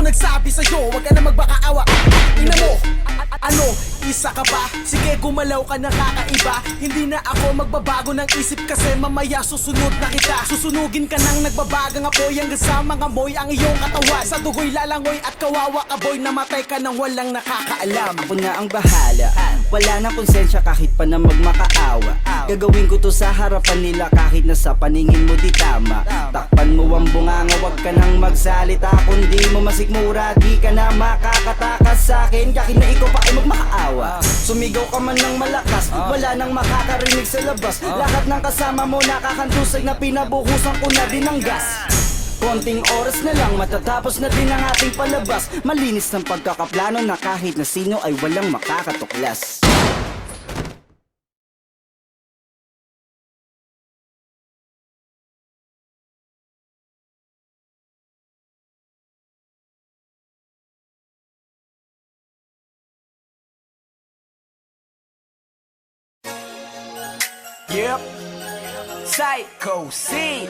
nagsabi sa'yo, wag ka na magbakaawa. Ina mo, ano, isa ka ba? Sige gumalaw ka na kakaiba. Hindi na ako magbabago ng isip kasi mamaya susunod na kita. Susunugin ka nang nagbabagang apoy hanggang sa mga moy ang iyong katawan. Sa dugoy lalangoy at kawawa ka boy, namatay ka nang walang nakakaalam. Ako na ang bahala, wala nang konsensya kahit pa na magmakaawa. Gagawin ko to sa harapan nila kahit na sa paningin mo di tama. Takpan mo ang bunganga, wag ka nang magsalita. Kung di mo masikmura, di ka na makakatakas sa akin kahit na ikaw pa ay magmakaawa. Sumigaw ka man ng malakas, wala nang makakarinig sa labas. Lahat ng kasama mo nakakantusay na pinabuhusan ko na din ng gas. Konting oras na lang, matatapos na din ang ating palabas. Malinis ng pagkakaplano na kahit na sino ay walang makakatuklas. Yep, Psycho C.